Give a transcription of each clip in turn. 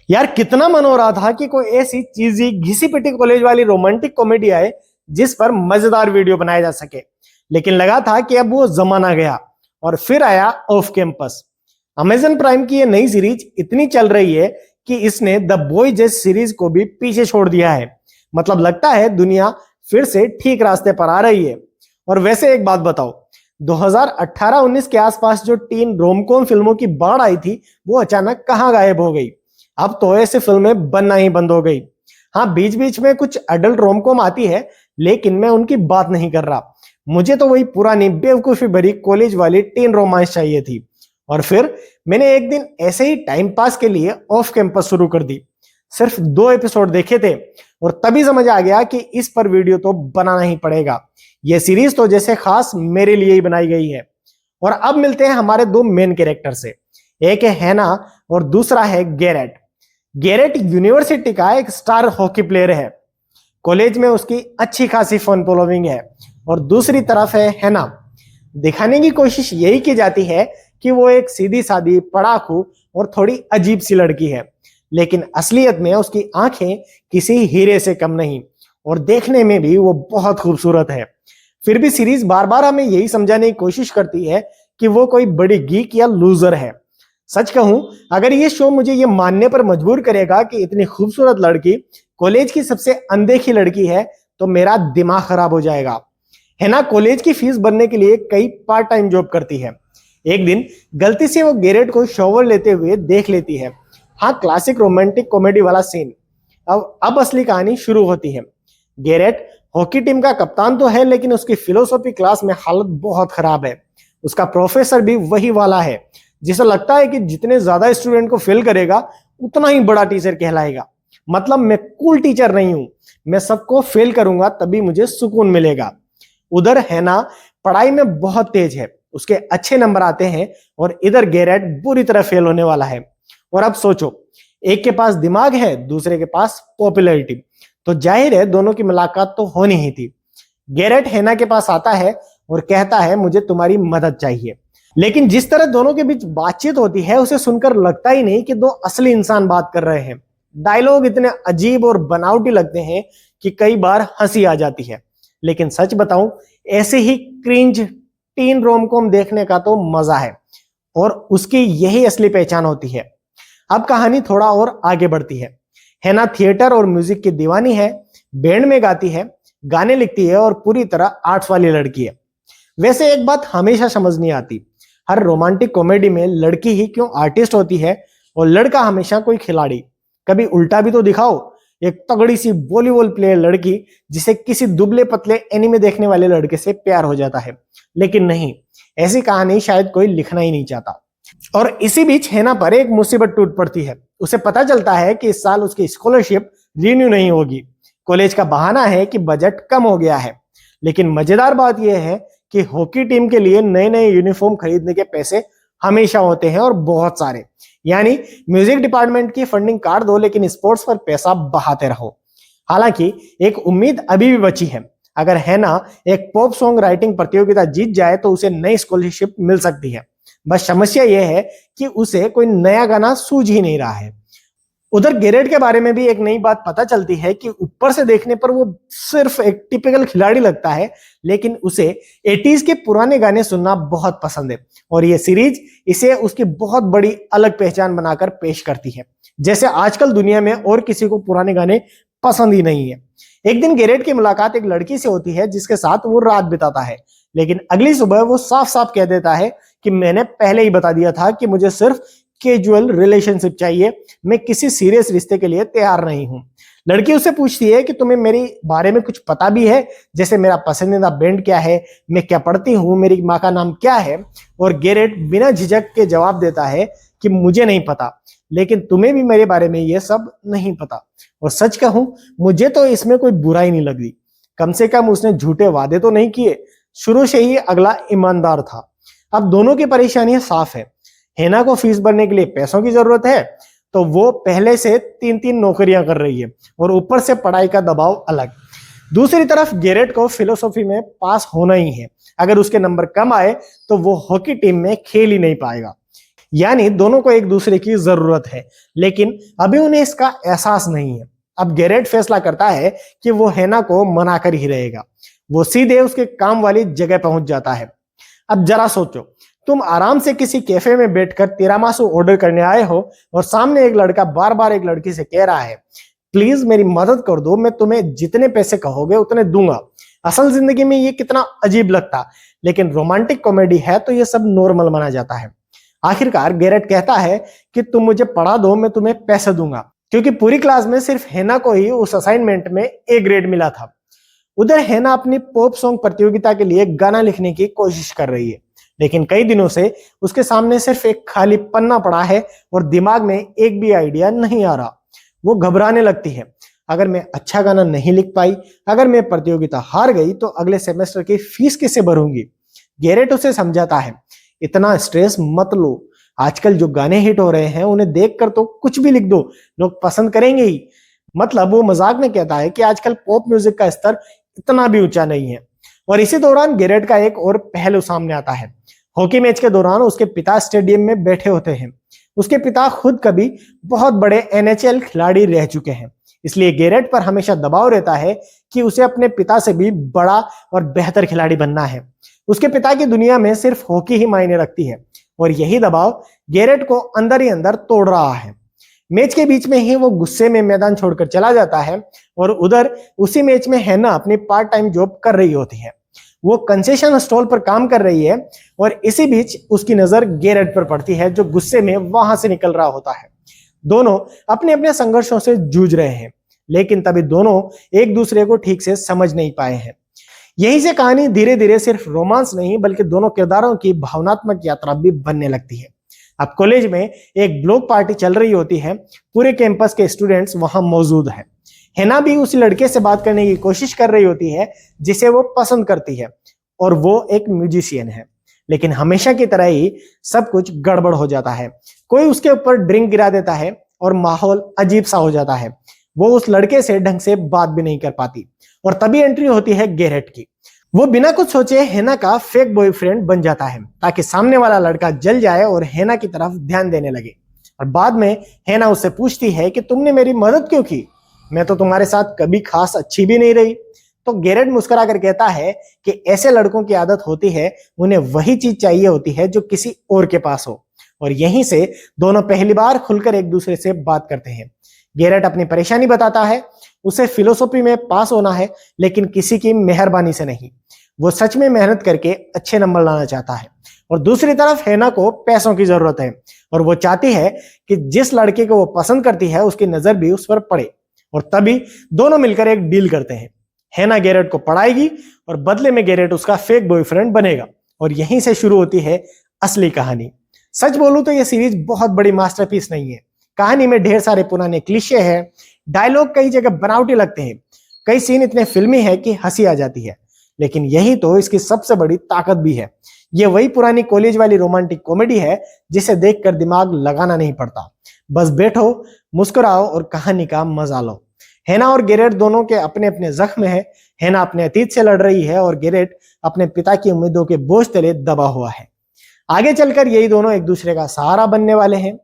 यार कितना मन हो रहा था कि कोई ऐसी चीजी घिसी पिटी कॉलेज वाली रोमांटिक कॉमेडी आए जिस पर मजेदार वीडियो बनाया जा सके। लेकिन लगा था कि अब वो जमाना गया और फिर आया ऑफ कैंपस। अमेजन प्राइम की ये नई सीरीज इतनी चल रही है कि इसने द बॉय जैसी सीरीज को भी पीछे छोड़ दिया है। मतलब लगता है दुनिया फिर से ठीक रास्ते पर आ रही है। और वैसे एक बात बताओ, 2018-19 के आसपास जो टीन रोमकॉम फिल्मों की बाढ़ आई थी वो अचानक कहां गायब हो गई। अब तो ऐसी फिल्में बनना ही बंद हो गई। हाँ, बीच बीच में कुछ एडल्ट रोमकॉम आती है, लेकिन मैं उनकी बात नहीं कर रहा। मुझे तो वही पुरानी बेवकूफी भरी कॉलेज वाली टीन रोमांस चाहिए थी। और फिर मैंने एक दिन ऐसे ही टाइम पास के लिए ऑफ कैंपस शुरू कर दी। सिर्फ 2 एपिसोड देखे थे और तभी समझ आ गया कि इस पर वीडियो तो बनाना ही पड़ेगा। यह सीरीज तो जैसे खास मेरे लिए ही बनाई गई है। और अब मिलते हैं हमारे 2 मेन कैरेक्टर से। एक है हैना और दूसरा है गैरेट। गैरेट यूनिवर्सिटी का एक स्टार हॉकी प्लेयर है। कॉलेज में उसकी अच्छी खासी फन फॉलोइंग है। और दूसरी तरफ है हैना। दिखाने की कोशिश यही की जाती है कि वो एक सीधी सादी पढ़ाकू और थोड़ी अजीब सी लड़की है, लेकिन असलियत में उसकी आंखें किसी हीरे से कम नहीं और देखने में भी वो बहुत खूबसूरत है। फिर भी सीरीज बार बार हमें यही समझाने की कोशिश करती है कि वो कोई बड़ी गीक या लूजर है। सच कहूं, अगर ये शो मुझे ये मानने पर मजबूर करेगा कि इतनी खूबसूरत लड़की कॉलेज की सबसे अनदेखी लड़की है तो मेरा दिमाग खराब हो जाएगा। है ना, कॉलेज की फीस भरने के लिए कई पार्ट टाइम जॉब करती है। एक दिन गलती से वो गैरेट को शॉवर लेते हुए देख लेती है। हाँ, क्लासिक रोमांटिक कॉमेडी वाला सीन। अब असली कहानी शुरू होती है। गैरेट हॉकी टीम का कप्तान तो है, लेकिन उसकी फिलोसॉफी क्लास में हालत बहुत खराब है। उसका प्रोफेसर भी वही वाला है जिसे लगता है कि जितने ज्यादा स्टूडेंट को फेल करेगा उतना ही बड़ा टीचर कहलाएगा। मतलब मैं कूल टीचर नहीं हूं, मैं सबको फेल करूंगा तभी मुझे सुकून मिलेगा। उधर हैना पढ़ाई में बहुत तेज है, उसके अच्छे नंबर आते हैं, और इधर गैरेट बुरी तरह फेल होने वाला है। और अब सोचो, एक के पास दिमाग है, दूसरे के पास पॉपुलैरिटी, तो जाहिर है दोनों की मुलाकात तो होनी ही थी। गैरेट हैना के पास आता है और कहता है मुझे तुम्हारी मदद चाहिए। लेकिन जिस तरह दोनों के बीच बातचीत होती है उसे सुनकर लगता ही नहीं कि 2 असली इंसान बात कर रहे हैं। डायलॉग इतने अजीब और बनावटी लगते हैं कि कई बार हंसी आ जाती है। लेकिन सच बताऊं, ऐसे ही क्रिंज टीन रोमकॉम देखने का तो मजा है और उसकी यही असली पहचान होती है। अब कहानी थोड़ा और आगे बढ़ती है। हैना थिएटर और म्यूजिक की दीवानी है, बैंड में गाती है, गाने लिखती है और पूरी तरह आर्ट्स वाली लड़की है। वैसे एक बात हमेशा समझ नहीं आती, हर रोमांटिक कॉमेडी में लड़की ही क्यों आर्टिस्ट होती है और लड़का हमेशा कोई खिलाड़ी। कभी उल्टा भी तो दिखाओ, एक तगड़ी सी वॉलीबॉल प्लेयर लड़की जिसे किसी दुबले पतले एनीमे देखने वाले लड़के से प्यार हो जाता है। लेकिन नहीं, ऐसी कहानी शायद कोई लिखना ही नहीं चाहता। और इसी बीच हैना पर एक मुसीबत टूट पड़ती है। उसे पता चलता है कि इस साल उसकी स्कॉलरशिप रिन्यू नहीं होगी। कॉलेज का बहाना है कि बजट कम हो गया है, लेकिन मजेदार बात यह है कि हॉकी टीम के लिए नए नए यूनिफॉर्म खरीदने के पैसे हमेशा होते हैं और बहुत सारे। यानी म्यूजिक डिपार्टमेंट की फंडिंग काट दो, लेकिन स्पोर्ट्स पर पैसा बहाते रहो। हालांकि एक उम्मीद अभी भी बची है। अगर हैना एक पॉप सॉन्ग राइटिंग प्रतियोगिता जीत जाए तो उसे नई स्कॉलरशिप मिल सकती है। बस समस्या यह है कि उसे कोई नया गाना सूझ ही नहीं रहा है। उधर गैरेट के बारे में भी एक नई बात पता चलती है कि ऊपर से देखने पर वो सिर्फ एक टिपिकल खिलाड़ी लगता है, लेकिन उसे 80s के पुराने गाने सुनना बहुत पसंद है। और ये सीरीज इसे उसकी बहुत बड़ी अलग पहचान बनाकर पेश करती है, जैसे आजकल दुनिया में और किसी को पुराने गाने पसंद ही नहीं है। एक दिन गैरेट की मुलाकात एक लड़की से होती है जिसके साथ वो रात बिताता है, लेकिन अगली सुबह वो साफ साफ कह देता है कि मैंने पहले ही बता दिया था कि मुझे सिर्फ कैजुअल रिलेशनशिप चाहिए, मैं किसी सीरियस रिश्ते के लिए तैयार नहीं हूं। लड़की उससे पूछती है कि तुम्हें मेरे बारे में कुछ पता भी है, जैसे मेरा पसंदीदा बैंड क्या है, मैं क्या पढ़ती हूँ, मेरी माँ का नाम क्या है। और गैरेट बिना झिझक के जवाब देता है कि मुझे नहीं पता, लेकिन तुम्हें भी मेरे बारे में यह सब नहीं पता। और सच कहूं, मुझे तो इसमें कोई बुराई नहीं लगी। कम से कम उसने झूठे वादे तो नहीं किए, शुरू से ही अगला ईमानदार था। अब दोनों की परेशानियां साफ है। हैना को फीस भरने के लिए पैसों की जरूरत है, तो वो पहले से 3-3 नौकरियां कर रही है और ऊपर से पढ़ाई का दबाव अलग। दूसरी तरफ गैरेट को फिलोसॉफी में पास होना ही है। अगर उसके नंबर कम आए तो वो हॉकी टीम में खेल ही नहीं पाएगा। यानी दोनों को एक दूसरे की जरूरत है, लेकिन अभी उन्हें इसका एहसास नहीं है। अब गैरेट फैसला करता है कि वो हैना को मनाकर ही रहेगा। वो सीधे उसके काम वाली जगह पहुंच जाता है। अब जरा सोचो, तुम आराम से किसी कैफे में बैठकर तिरामिसू ऑर्डर करने आए हो और सामने एक लड़का बार बार एक लड़की से कह रहा है, प्लीज मेरी मदद कर दो, मैं तुम्हें जितने पैसे कहोगे उतने दूंगा। असल जिंदगी में ये कितना अजीब लगता, लेकिन रोमांटिक कॉमेडी है तो ये सब नॉर्मल माना जाता है। आखिरकार गैरेट कहता है कि तुम मुझे पढ़ा दो, मैं तुम्हें पैसे दूंगा, क्योंकि पूरी क्लास में सिर्फ हैना को ही उस असाइनमेंट में ए ग्रेड मिला था। उधर हैना अपनी पॉप सॉन्ग प्रतियोगिता के लिए गाना लिखने की कोशिश कर रही है, लेकिन कई दिनों से उसके सामने सिर्फ एक खाली पन्ना पड़ा है और दिमाग में एक भी आइडिया नहीं आ रहा। वो घबराने लगती है, अगर मैं अच्छा गाना नहीं लिख पाई, अगर मैं प्रतियोगिता हार गई तो अगले सेमेस्टर की फीस कैसे भरूंगी। गैरेट उसे समझाता है, इतना स्ट्रेस मत लो, आजकल जो गाने हिट हो रहे हैं उन्हें देखकर तो कुछ भी लिख दो, लोग पसंद करेंगे ही। मतलब वो मजाक में कहता है कि आजकल पॉप म्यूजिक का स्तर इतना भी ऊंचा नहीं है। और इसी दौरान गैरेट का एक और पहलू सामने आता है। हॉकी मैच के दौरान उसके पिता स्टेडियम में बैठे होते हैं। उसके पिता खुद कभी बहुत बड़े NHL खिलाड़ी रह चुके हैं, इसलिए गैरेट पर हमेशा दबाव रहता है कि उसे अपने पिता से भी बड़ा और बेहतर खिलाड़ी बनना है। उसके पिता की दुनिया में सिर्फ हॉकी ही मायने रखती है और यही दबाव गैरेट को अंदर ही अंदर तोड़ रहा है। मैच के बीच में ही वो गुस्से में मैदान छोड़कर चला जाता है और उधर उसी मैच में हैना अपनी पार्ट टाइम जॉब कर रही होती है। वो कंसेशन स्टॉल पर काम कर रही है और इसी बीच उसकी नजर गैरेट पर पड़ती है, जो गुस्से में वहां से निकल रहा होता है। दोनों अपने अपने संघर्षों से जूझ रहे हैं, लेकिन तभी दोनों एक दूसरे को ठीक से समझ नहीं पाए हैं। यही से कहानी धीरे धीरे सिर्फ रोमांस नहीं बल्कि दोनों किरदारों की भावनात्मक यात्रा भी बनने लगती है। अब कॉलेज में एक ब्लॉक पार्टी चल रही होती है, पूरे कैंपस के स्टूडेंट्स वहां मौजूद हैं। हैना भी उस लड़के से बात करने की कोशिश कर रही होती है जिसे वो पसंद करती है, और वो एक म्यूजिशियन है। लेकिन हमेशा की तरह ही सब कुछ गड़बड़ हो जाता है। कोई उसके ऊपर ड्रिंक गिरा देता है और माहौल अजीब सा हो जाता है। वो उस लड़के से ढंग से बात भी नहीं कर पाती और तभी एंट्री होती है गैरेट की। वो बिना कुछ सोचे हैना का फेक बॉयफ्रेंड बन जाता है ताकि सामने वाला लड़का जल जाए और हैना की तरफ ध्यान देने लगे। और बाद में हैना उससे पूछती है कि तुमने मेरी मदद क्यों की, मैं तो तुम्हारे साथ कभी खास अच्छी भी नहीं रही। तो गैरेट मुस्कुरा कर कहता है कि ऐसे लड़कों की आदत होती है, उन्हें वही चीज चाहिए होती है जो किसी और के पास हो। और यहीं से दोनों पहली बार खुलकर एक दूसरे से बात करते हैं। गैरेट अपनी परेशानी बताता है, उसे फिलोसॉफी में पास होना है लेकिन किसी की मेहरबानी से नहीं। वो सच में मेहनत करके अच्छे नंबर लाना चाहता है। और दूसरी तरफ हैना को पैसों की जरूरत है और वो चाहती है कि जिस लड़के को वो पसंद करती है उसकी नजर भी उस पर पड़े। और तभी दोनों मिलकर एक डील करते हैं। हैना गैरेट को पढ़ाएगी और बदले में गैरेट उसका फेक बॉयफ्रेंड बनेगा। और यहीं से शुरू होती है असली कहानी। सच बोलूं तो यह सीरीज बहुत बड़ी मास्टरपीस नहीं है। कहानी में ढेर सारे पुराने क्लीशे हैं, डायलॉग कई जगह बनावटी लगते हैं, कई सीन इतने फिल्मी है कि हंसी आ जाती है, लेकिन यही तो इसकी सबसे बड़ी ताकत भी है। ये वही पुरानी कॉलेज वाली रोमांटिक कॉमेडी है जिसे देखकर दिमाग लगाना नहीं पड़ता, बस बैठो, मुस्कुराओ और कहानी का मजा लो। हैना और गैरेट दोनों के अपने अपने जख्म है। हैना अपने अतीत से लड़ रही है और गैरेट अपने पिता की उम्मीदों के बोझ तले दबा हुआ है। आगे चलकर यही दोनों एक दूसरे का सहारा बनने वाले हैं।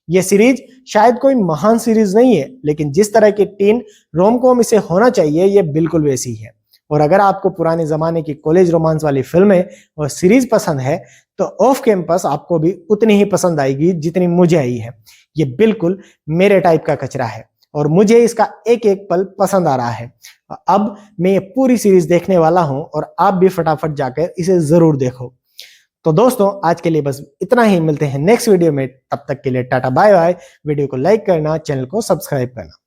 यह सीरीज शायद कोई महान सीरीज नहीं है, लेकिन जिस तरह की टीन रोम-कॉम इसे होना चाहिए ये बिल्कुल वैसी है। और अगर आपको पुराने जमाने की कॉलेज रोमांस वाली फिल्में और सीरीज पसंद है तो ऑफ कैंपस आपको भी उतनी ही पसंद आएगी जितनी मुझे आई है। ये बिल्कुल मेरे टाइप का कचरा है और मुझे इसका एक एक पल पसंद आ रहा है। अब मैं ये पूरी सीरीज देखने वाला हूं और आप भी फटाफट जाकर इसे जरूर देखो। तो दोस्तों आज के लिए बस इतना ही, मिलते हैं नेक्स्ट वीडियो में। तब तक के लिए टाटा बाय बाय। वीडियो को लाइक करना, चैनल को सब्सक्राइब करना।